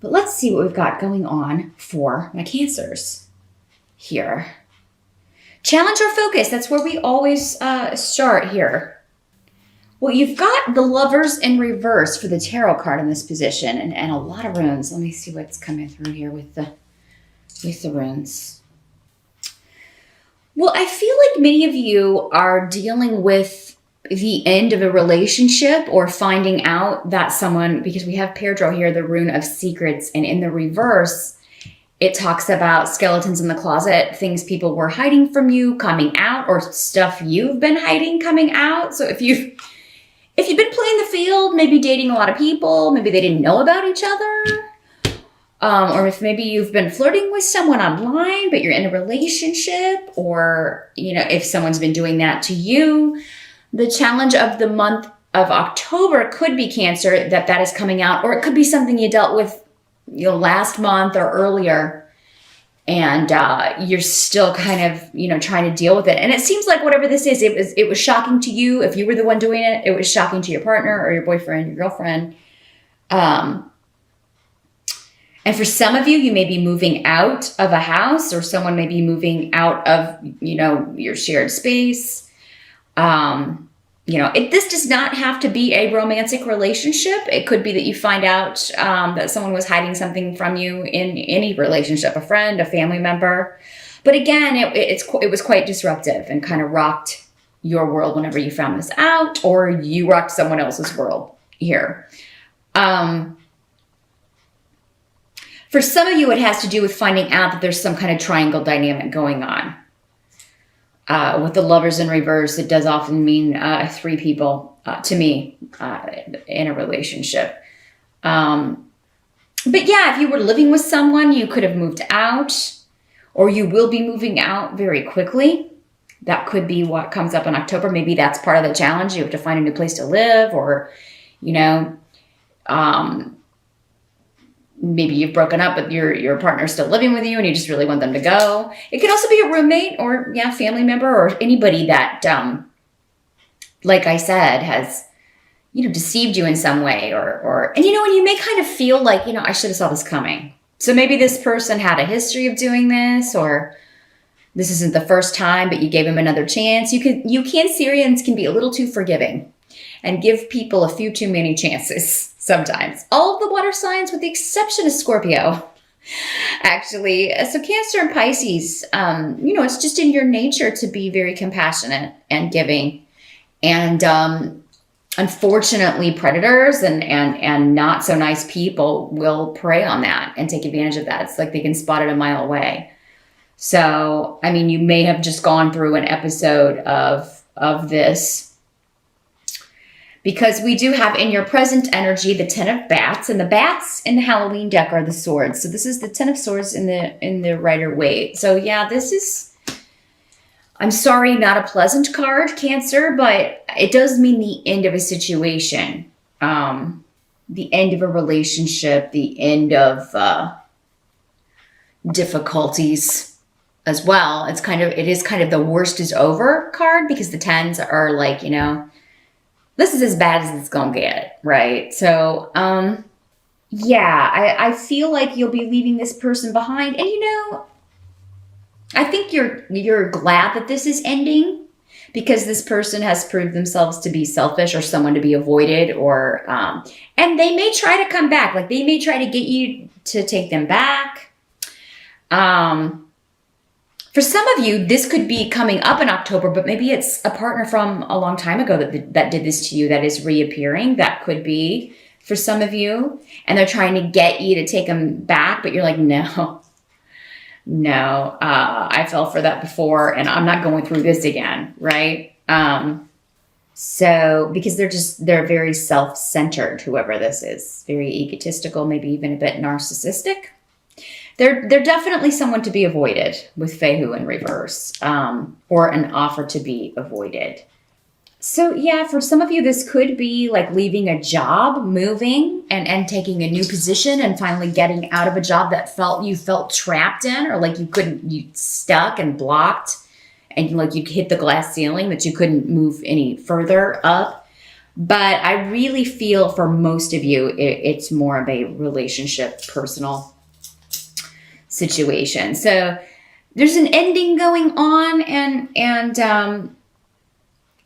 But let's see what we've got going on for my Cancers here. Challenge or focus. That's where we always start here. Well, you've got the Lovers in reverse for the tarot card in this position, and a lot of runes. Let me see what's coming through here with the runes. Well, I feel like many of you are dealing with the end of a relationship or finding out that someone, because we have Perdreau here, the rune of secrets, and in the reverse, it talks about skeletons in the closet, things people were hiding from you coming out, or stuff you've been hiding coming out. So if you've been playing the field, maybe dating a lot of people, maybe they didn't know about each other, or if maybe you've been flirting with someone online, but you're in a relationship, or, if someone's been doing that to you, the challenge of the month of October could be Cancer, that is coming out, or it could be something you dealt with, last month or earlier, and you're still kind of, trying to deal with it. And it seems like whatever this is, it was shocking to you. If you were the one doing it, it was shocking to your partner or your boyfriend, your girlfriend. And for some of you, you may be moving out of a house, or someone may be moving out of, your shared space. This does not have to be a romantic relationship. It could be that you find out that someone was hiding something from you in any relationship, a friend, a family member. But again, it was quite disruptive and kind of rocked your world whenever you found this out, or you rocked someone else's world here. For some of you, it has to do with finding out that there's some kind of triangle dynamic going on. With the Lovers in reverse, it does often mean 3 people to me in a relationship. But yeah, if you were living with someone, you could have moved out, or you will be moving out very quickly. That could be what comes up in October. Maybe that's part of the challenge. You have to find a new place to live, or, maybe you've broken up, but your partner's still living with you and you just really want them to go. It could also be a roommate or family member, or anybody that, like I said, has, deceived you in some way, and you may kind of feel like, I should have saw this coming. So maybe this person had a history of doing this, or this isn't the first time, but you gave him another chance. Cancerians can be a little too forgiving and give people a few too many chances. Sometimes. All of the water signs, with the exception of Scorpio, actually. So Cancer and Pisces, it's just in your nature to be very compassionate and giving. And unfortunately, predators and not so nice people will prey on that and take advantage of that. It's like they can spot it a mile away. So, you may have just gone through an episode of this, because we do have in your present energy the 10 of bats, and the bats in the Halloween deck are the swords. So this is the 10 of swords in the Rider-Waite. So yeah, this is, I'm sorry, not a pleasant card, Cancer, but it does mean the end of a situation, the end of a relationship, the end of difficulties as well. It is kind of the worst is over card, because the 10s are like, this is as bad as it's gonna get, right? So, I feel like you'll be leaving this person behind, and I think you're glad that this is ending, because this person has proved themselves to be selfish or someone to be avoided, or and they may try to come back, like they may try to get you to take them back. For some of you, this could be coming up in October, but maybe it's a partner from a long time ago that did this to you that is reappearing. That could be for some of you. And they're trying to get you to take them back, but you're like, no, I fell for that before and I'm not going through this again, right? So, because they're very self-centered, whoever this is, very egotistical, maybe even a bit narcissistic. They're definitely someone to be avoided with Fehu in reverse, or an offer to be avoided. So yeah, for some of you, this could be like leaving a job, moving, and taking a new position, and finally getting out of a job that you felt trapped in, or like you stuck and blocked, and like you hit the glass ceiling that you couldn't move any further up. But I really feel for most of you, it's more of a relationship, personal situation. So there's an ending going on, and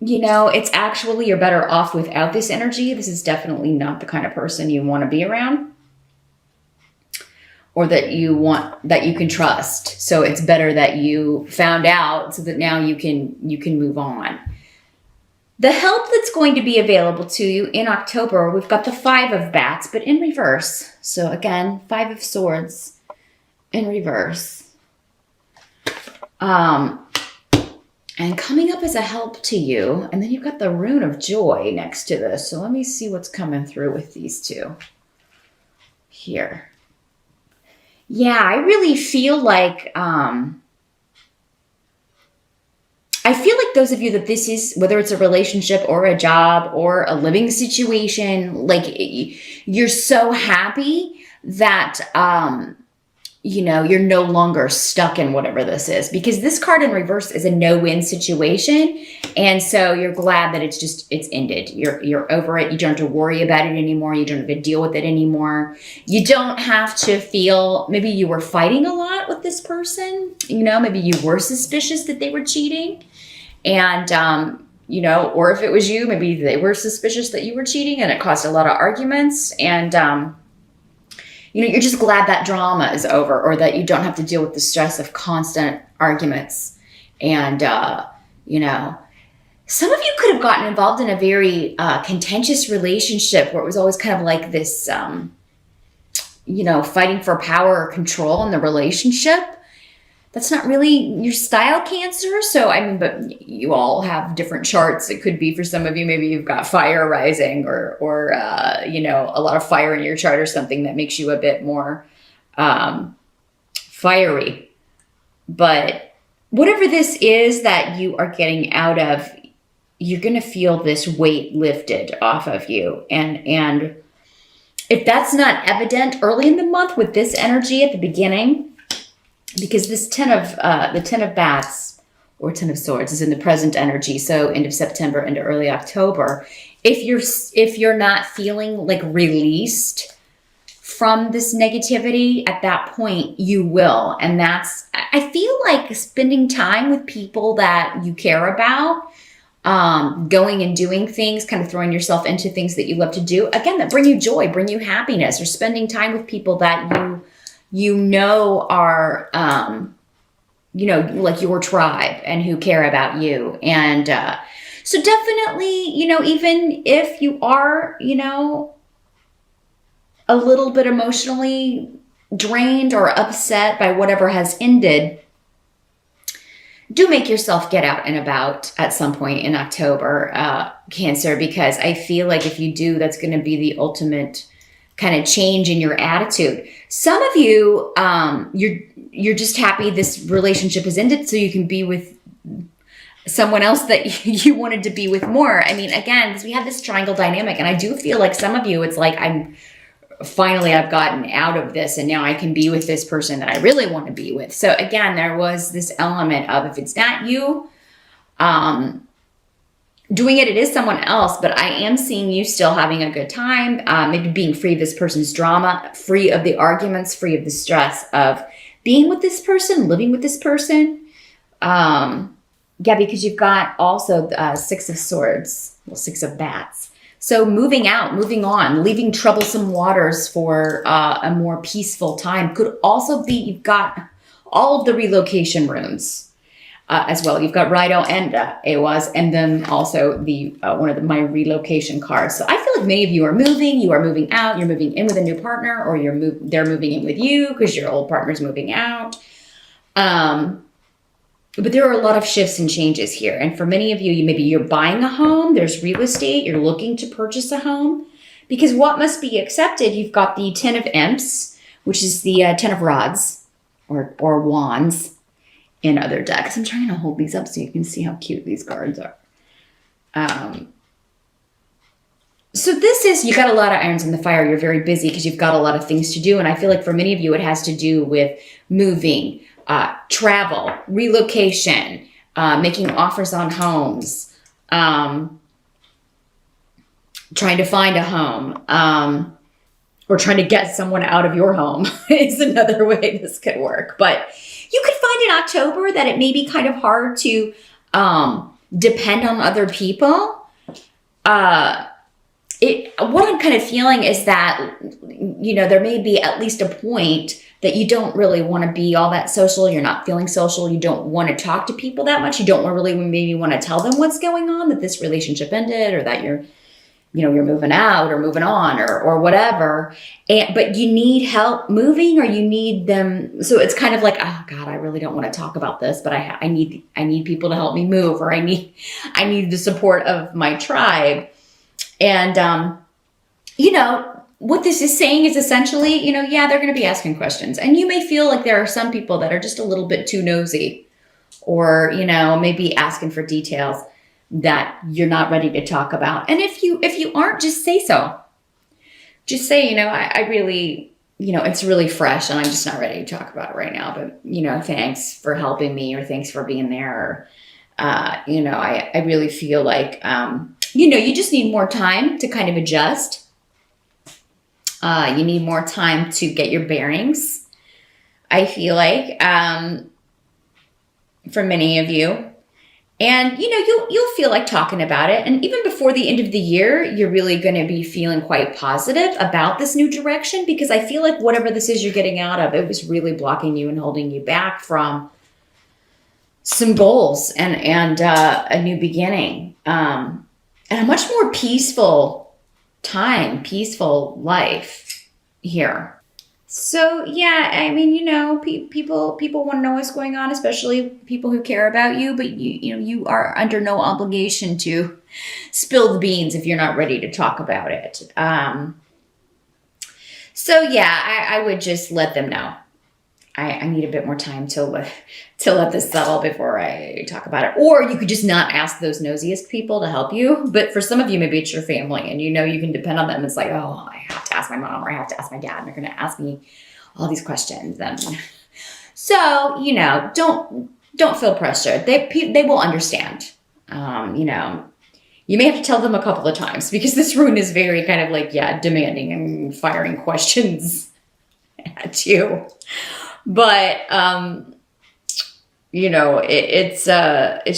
it's actually you're better off without this energy. This is definitely not the kind of person you want to be around, or that you can trust. So it's better that you found out so that now you can move on. The help that's going to be available to you in October, we've got the 5 of Bats, but in reverse. So again, 5 of Swords in reverse. And coming up as a help to you, and then you've got the Rune of Joy next to this. So let me see what's coming through with these two here. Yeah, I really feel like, those of you that this is, whether it's a relationship or a job or a living situation, like you're so happy that, you're no longer stuck in whatever this is, because this card in reverse is a no-win situation. And so you're glad that it's ended. You're over it. You don't have to worry about it anymore. You don't have to deal with it anymore. You don't have to feel, maybe you were fighting a lot with this person, maybe you were suspicious that they were cheating. And, or if it was you, maybe they were suspicious that you were cheating and it caused a lot of arguments. And, you're just glad that drama is over, or that you don't have to deal with the stress of constant arguments. And, some of you could have gotten involved in a very contentious relationship where it was always kind of like this, fighting for power or control in the relationship. That's not really your style, Cancer. So, but you all have different charts. It could be for some of you, maybe you've got fire rising or a lot of fire in your chart or something that makes you a bit more fiery. But whatever this is that you are getting out of, you're going to feel this weight lifted off of you. And if that's not evident early in the month with this energy at the beginning, because this the 10 of Bats or 10 of Swords is in the present energy, so end of September into early October. If you're not feeling like released from this negativity at that point, you will. And I feel like spending time with people that you care about, going and doing things, kind of throwing yourself into things that you love to do, again, that bring you joy, bring you happiness, or spending time with people that are, like your tribe and who care about you. And so definitely, even if you are, a little bit emotionally drained or upset by whatever has ended, do make yourself get out and about at some point in October, Cancer, because I feel like if you do, that's going to be the ultimate kind of change in your attitude. Some of you, you're just happy this relationship has ended so you can be with someone else that you wanted to be with more. Again, because we have this triangle dynamic, and I do feel like some of you, it's like I've gotten out of this and now I can be with this person that I really want to be with. So again, there was this element of, if it's not you, doing it is someone else, but I am seeing you still having a good time, maybe being free of this person's drama, free of the arguments, free of the stress of being with this person, living with this person. Because you've got also 6 of Swords, 6 of Bats. So moving out, moving on, leaving troublesome waters for a more peaceful time. Could also be you've got all of the relocation runes. As well. You've got Rido and Ehwaz, and then also the one of my relocation cards. So I feel like many of you are moving out, you're moving in with a new partner, or they're moving in with you because your old partner's moving out. But there are a lot of shifts and changes here. And for many of you, maybe you're buying a home, there's real estate, you're looking to purchase a home. Because what must be accepted, you've got the 10 of Imps, which is the 10 of Rods, or Wands, in other decks. I'm trying to hold these up so you can see how cute these cards are. So this is, you got a lot of irons in the fire. You're very busy because you've got a lot of things to do. And I feel like for many of you, it has to do with moving, travel, relocation, making offers on homes, trying to find a home, or trying to get someone out of your home is another way this could work. But you could find in October that it may be kind of hard to depend on other people. What I'm kind of feeling is that, there may be at least a point that you don't really want to be all that social. You're not feeling social. You don't want to talk to people that much. You don't really maybe want to tell them what's going on, that this relationship ended, or that you're moving out or moving on or whatever. But you need help moving, or you need them. So it's kind of like, oh God, I really don't want to talk about this, but I need people to help me move, or I need the support of my tribe. And, what this is saying is essentially, they're going to be asking questions, and you may feel like there are some people that are just a little bit too nosy, or, maybe asking for details that you're not ready to talk about. And if you aren't, just say so. Just say, I really, it's really fresh and I'm just not ready to talk about it right now, but, thanks for helping me, or thanks for being there. Or, I really feel like, you just need more time to kind of adjust. You need more time to get your bearings, I feel like, for many of you. And, you'll feel like talking about it. And even before the end of the year, you're really going to be feeling quite positive about this new direction, because I feel like whatever this is you're getting out of, it was really blocking you and holding you back from some goals and a new beginning, and a much more peaceful life here. So yeah, I mean, people want to know what's going on, especially people who care about you, but you are under no obligation to spill the beans if you're not ready to talk about it. So yeah, I would just let them know. I need a bit more time to let this settle before I talk about it. Or you could just not ask those nosiest people to help you. But for some of you, maybe it's your family and you can depend on them. It's like, oh, I have to ask my mom, or I have to ask my dad, and they're going to ask me all these questions. And so, don't feel pressured. They will understand. You may have to tell them a couple of times, because this rune is very kind of like, demanding and firing questions at you. But, it's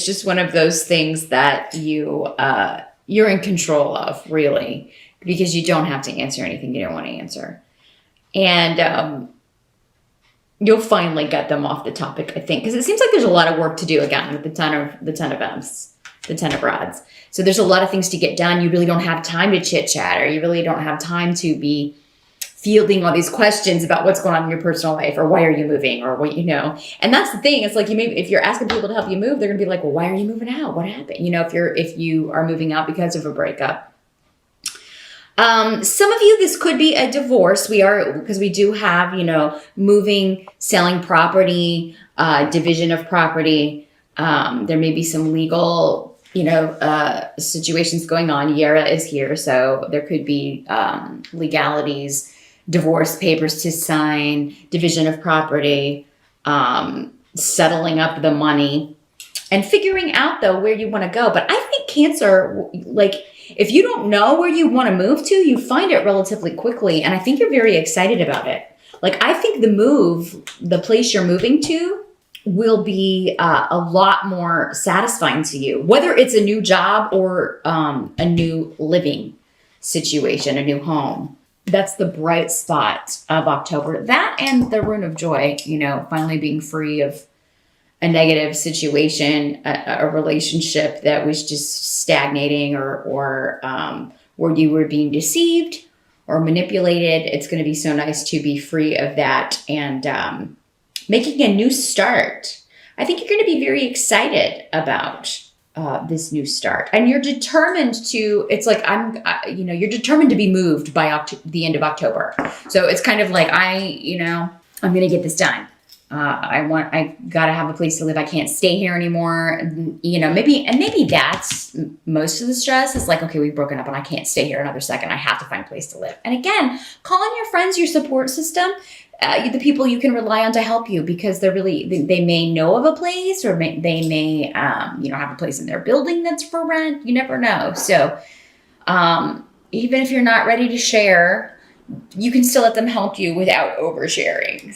just one of those things that you're in control of, really, because you don't have to answer anything you don't want to answer. And, you'll finally get them off the topic, I think, because it seems like there's a lot of work to do, again, with the 10 of M's, the 10 of Rods. So there's a lot of things to get done. You really don't have time to chit chat, or you really don't have time to be fielding all these questions about what's going on in your personal life, or why are you moving, or what, and that's the thing. It's like, if you're asking people to help you move, they're gonna be like, well, why are you moving out? What happened? If you are moving out because of a breakup. Some of you, this could be a divorce. Because we do have, moving, selling property, division of property. There may be some legal, situations going on. Yara is here, so there could be legalities, divorce papers to sign, division of property, settling up the money, and figuring out, though, where you want to go. But I think Cancer, if you don't know where you want to move to, you find it relatively quickly. And I think you're very excited about it. I think the place you're moving to, will be a lot more satisfying to you, whether it's a new job or a new living situation, a new home. That's the bright spot of October. That and the Rune of Joy, finally being free of a negative situation, a relationship that was just stagnating, or where you were being deceived or manipulated. It's going to be so nice to be free of that and making a new start. I think you're going to be very excited about this new start, and you're determined to. It's like you're determined to be moved by the end of October. So it's kind of like I'm going to get this done. I gotta have a place to live. I can't stay here anymore. Maybe that's most of the stress is like, okay, we've broken up and I can't stay here another second. I have to find a place to live. And again, call on your friends, your support system, the people you can rely on to help you, because they may know of a place, or they may, have a place in their building that's for rent. You never know. So, even if you're not ready to share, you can still let them help you without oversharing.